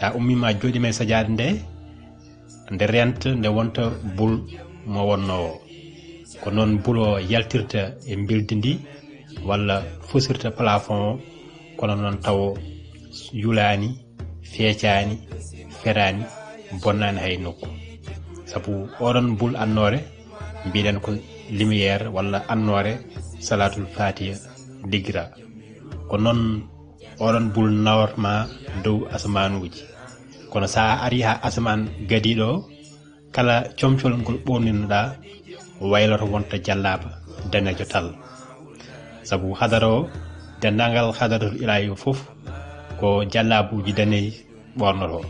sa ummima joɗima e sajade nde renta nde wonta bul mo wonnowo ko noon bulo yaltirta e bildi ndi walla fusirta plafond o kono noon taw yulani feccani ferani bonnani hay nokku sabu oɗon bul annore mbiɗen ko lumière walla annore salatul fatiha digira ko noon oɗon bul nawatma dow asamanuji kono sa ari ha asaman gadiɗo kala comcol ngol ɓorninoɗa wayloto wonta jallaba danejo tal sabu hadara o dendagal hadaratul ilahi foof ko jallabuji daneji ɓornoto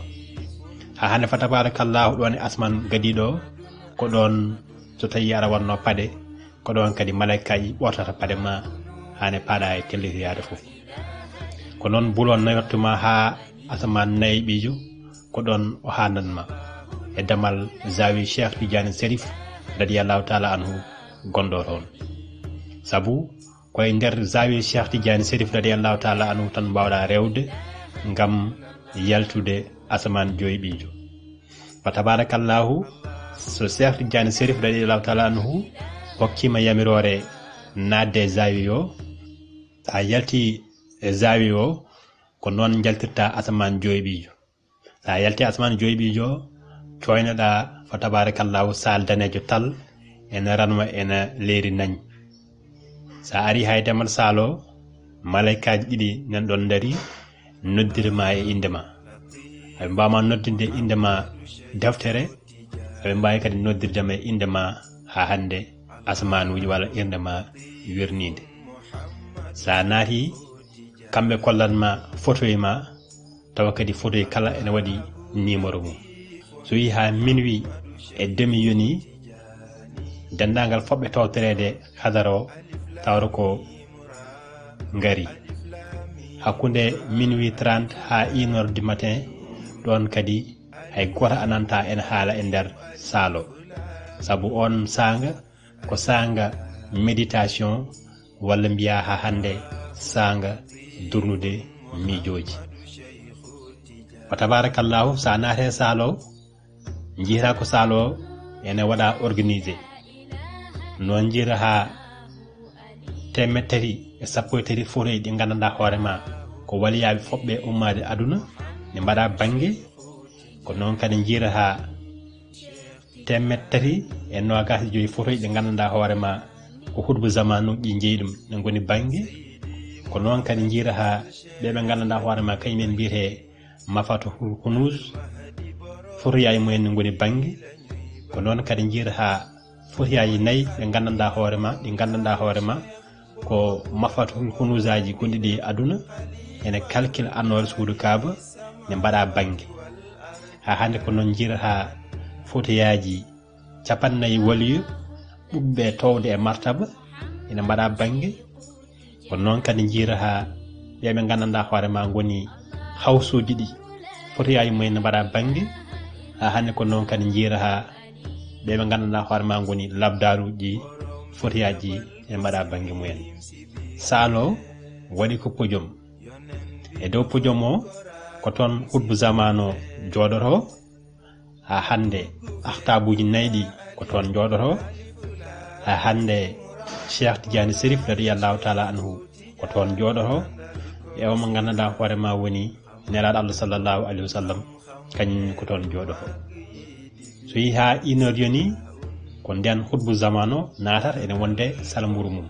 ha hande fa tabarakallahu ɗon e asman gadiɗo ko ɗon so tawi aɗa wanno paɗe ko ɗon kadi malaikaji ɓortata paɗe ma hane paɗa e tellitiyade foof ko noon bulon nawattuma ha asaman nayyi ɓijo ko ɗon o handanma e damal zawi Cheikh Tidiane Serif radiyallahu taala anhu gondo toon sabu koye nder zawi Cheikh Tidiane Serif radiyallahu taala anhu tan mbawɗa rewde ngam yaltude asaman joyi ɓijo fa tabarakallahu so Cheikh Tidiane Serif radiyallahu taala anhu hokkima yamirore nadde zawi o sa yalti e zawi o ko noon jaltirta asaman joyi ɓijo sa yalti asaman joyi ɓijo coynoɗa fa tabarakallahu sal danejo tal ene ranma ene leeri nañ sa ari hay demal salo malaikaji ɗiɗi nan ɗon dari noddirma e indema aɓe mbawma noddinde indema deftere aɓe mbawi kadi noddirdema e indema ha hande asamanuji walla indema wernide sa naati kamɓe kollanma photo e ma tawa kadi photo e kala ene waɗi numéro mum so yi ha minuit e demi yoni dendagal foɓɓe tawtorede hadara o tawra ko ngari hakkunde minuit 30 ha 1h du matin ɗon kadi hay goto ananta ene haala e nder salo sabu on sanga ko sanga méditation walla mbiya ha hande sanga durnude miijoji wa tabarakallahu sa naate salo jiita ko salo ene waɗa organisé non jiita ha temettati e sappo e tati fotoji ɗi gandanɗa hoorema ko waliyaɓe foɓɓe ummade aduna ne mbaɗa banggue ko noon kadi jiita ha temettati e nogas joyi fotoji ɗi gandanɗa hoorema ko hutbu zamanu ɗi jeeyi ɗum ne goni banggue ko noon kadi jiita ha ɓeɓe gandanɗa hoorema kañumen mbiyete mafatihul kunuz fotoyaji mumen ne goni banggue ko noon kadi jiita ha fotoyaji nayyi ɗe gandanɗa hoorema ɗi gandanɗa hoorema ko mafatihul kunuzaji gonɗiɗi aduna ene calcule annore suudu kaaba ne mbaɗa banggue ha hande ko noon jiita ha fotoyaji capannayyi waliyu ɓuɓɓe towde e martaba ene mbaɗa banggue ko noon kadi jiita ha ɓeɓe gandanɗa hoorema goni hawsuji ɗi fotoyaji mumen ne mbaɗa banggue ha hande ko noon kadi jiita ha ɓeɓe gandanɗa hoorema goni labdaruji fotoyaji ene mbaɗa banggue mumen salo waɗi ko podium e dow podium o ko toon hutbu zamano joɗoto ha hande ahtabuji nayyi ko toon joɗoto ha hande Cheikh Tidiane Serif radiyallahu taala anhu ko toon joɗoto e o mo gandanɗa hoorema woni nelaɗo Allah sallallahu alaihi wasallam kañum ko toon joɗoto so yi ha 1h yoni ko nden hutbu zamano natata ene wonde salmburu mum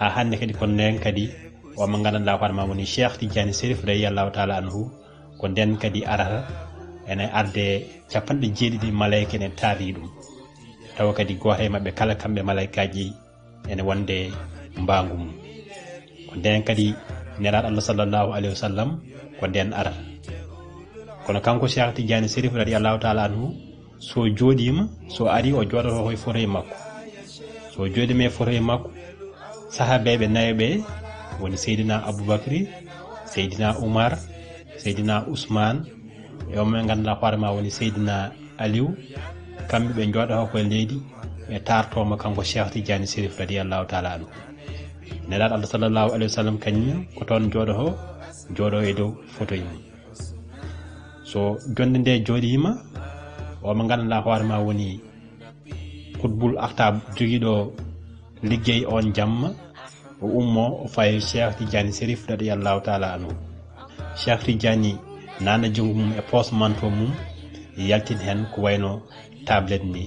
ha hande kadi ko nden kadi o mo gandanɗa hoorema woni Cheikh Tidiane Serif radiyallahu taala anhu ko nden kadi arata ene arde capanɗe jeeɗiɗi malayika ene taari ɗum tawa kadi goto e mabɓe kala kamɓe malaikaji ene wonde mbangu mum ko nden kadi nelaɗo Allah sallallahu alaihi wasallam ko nden arata kono kanko Cheikh Tidiane Serif radiyallahu taala anhu so joɗima so ari o joɗoto koye photo e makko so joɗima e photo e makko sahabeɓe nayoɓe woni Seydina Aboubacry Seydina Oumar Seydina Ousmane e o men ganduɗa hoorema woni Seydina Aliou kamɓe ɓe joɗoto koye leydi e tartoma kanko Cheikh Tidiane Serif radiyallahu taala anhu nelaɗo Allah sallallahu alaihi wasallam kañum ko toon joɗoto e dow photo mum so jonde nde joɗima o mo gandanɗa hoore ma woni hutbul aktab joguiɗo liggey on jamma o ummo o fayi Cheikh Tidiane Chérif radiyallahu taala anhu. Cheikh Tidiane nana jongu mum e poos manto mum yaltin hen ko wayno tablette ni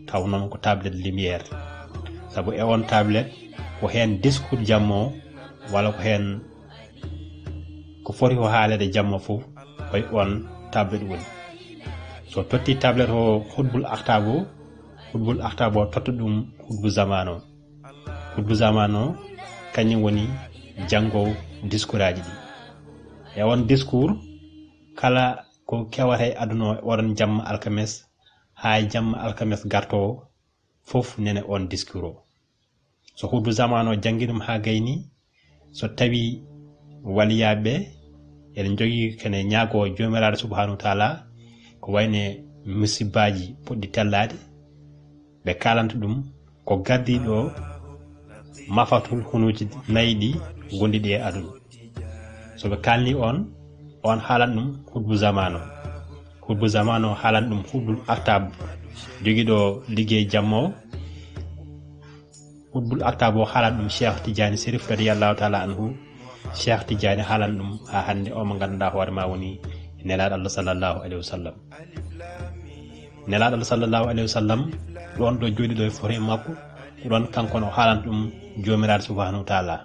taw noon ko tablette lumière sabu e on tablette ko hen discours jammo wala ko hen ko foti ko haalede jamma fof koye on tablette woni. So totti tablette o hutbul aktab o totta ɗum hutbu zamano kañum woni janggowo discours aji ɗi e on discours kala ko kewata e aduna o oɗon jamma alkames ha jamma alkames gartowo fof nene on discours o. So hutbu zamano jangi ɗum ha gayni so tawi waliyaɓe eɗen jogui kene ñaago jomiraɗo subhanahu wa taala ko wayne musibbaji poɗɗi tellade ɓe kalanta ɗum ko gardiɗo mafatul hunuji nayi ɗi gondiɗi e aduna. So ɓe kalni on haalan ɗum hutbu zamano haalan ɗum hutbul aktab joguiɗo liggey jammo hutbul aktab o haalan ɗum Cheikh Tidiane Chérif radiyallahu taala anhu. Cheikh Tidiane haalan ɗum ha hande o mo gandanɗa hoore ma woni nelaɗo Allah sallallahu alayhi wa sallam. Nelaɗo Allah sallallahu alayhi wa sallam ɗon ɗo joɗiɗo e fore makko ɗon kankon o haalan ɗum jomiraɗo subhanahu wa taala.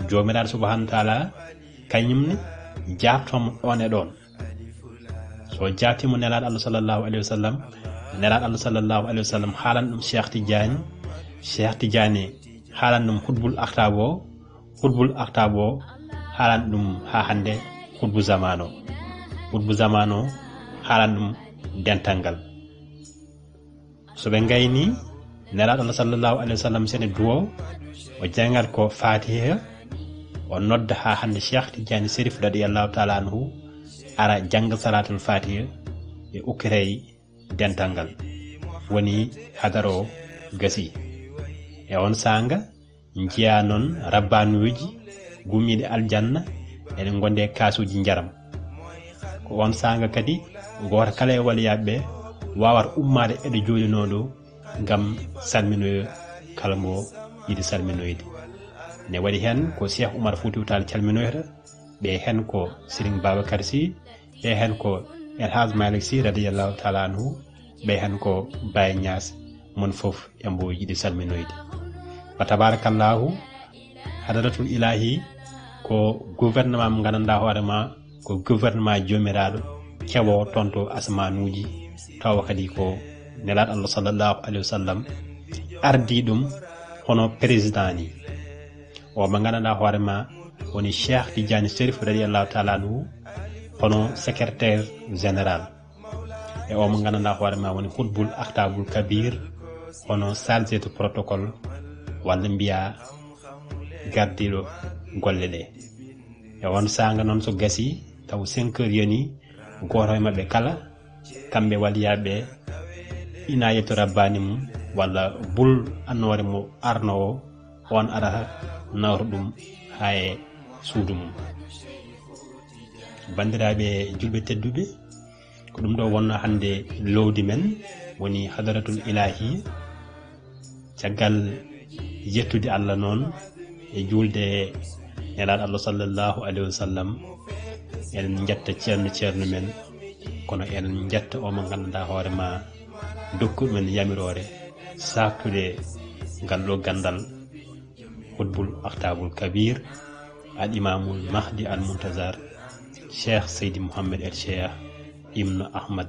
Jomiraɗo subhanahu wa taala kañumne jabtomo ɗon e ɗon. So jabtimo nelaɗo Allah sallallahu alayhi wa sallam, nelaɗo Allah sallallahu alayhi wa sallam haalan ɗum Cheikh Tidiane haalan ɗum hutbul aktab o haalan ɗum ha hande hutbu zamano haalan ɗum dental ngal. So ɓe gayni nelaɗo Allah sallallahu alayhi wa sallam sene duwo o jangat ko Fatiha o nodda ha hande Cheikh Tidiane Chérif radiyallahu taala anhu ara janga salatul Fatiha e ukkirey dental ngal woni hadaro gasi e on sanga jiya noon rabbanuji gummiɗe aljanna ene gonde kasuji jaram. Ko on sanga kadi goto kala e waliyaɓe wawata ummade eɗo joɗino ɗo gam salminoyo kala mo yiɗi salminoyde. Ne waɗi hen ko Cheikh Oumar Foutiyou Tall calminoyta, ɓe hen ko Serigne Babacar Sy, ɓe hen ko El Hadj Malick Sy radiyallahu taala anhu, ɓe hen ko Baye Niass, mon fof embo yiɗi salminoyde. Wa tabarakallahu hadaratul ilahi ko gouvernement mo gandanɗa hoorema ko gouvernement jomiraɗo kewo tonto asmanuji tawa kadi ko nelaɗo Allah sallallahu alayhi wa sallam ardi ɗum hono président ni o mo gandanɗa hoorema woni Cheikh Tidiane Chérif radiyallahu taala anhu hono secrétaire général e o mo gandanɗa hoorema woni hutbul aktabul kabir hono chargé de protocole walla mbiya gardiɗo golle ɗe. E on sanga noon so gasi taw 5 heures yoni goto e mabɓe kala kamɓe waliyaɓe inayeto rabbani mum walla bul annore mo arnowo on arata nawta ɗum ha e suudu mum. Bandiraɓe julɓe tedduɓe, ko ɗum ɗo wonno hande lowdi men woni hadaratul ilahi caggal yettude Allah noon e julde nelaɗo Allah sallallahu alayhi wa sallam. Enen jetta ceerno men kono enen jetta o mo gandanɗa hoorema dokkuɗo men yamirore saktude ngal ɗo gandal hutbul aktabul kabir al imamul mahdi al muntazar Cheikh Seydi Mouhamed El Cheikh ibnu Ahmad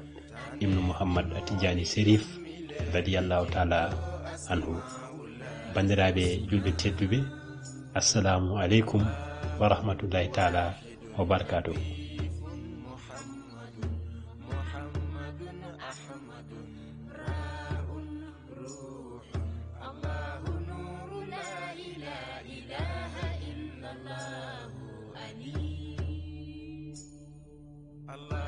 ibnu Mouhammad Tidiane Chérif radiyallahu taala anhu. Bandiraɓe julɓe tedduɓe, assalamu aleykum wa rahmatullahi taala wa barakatuh. Allah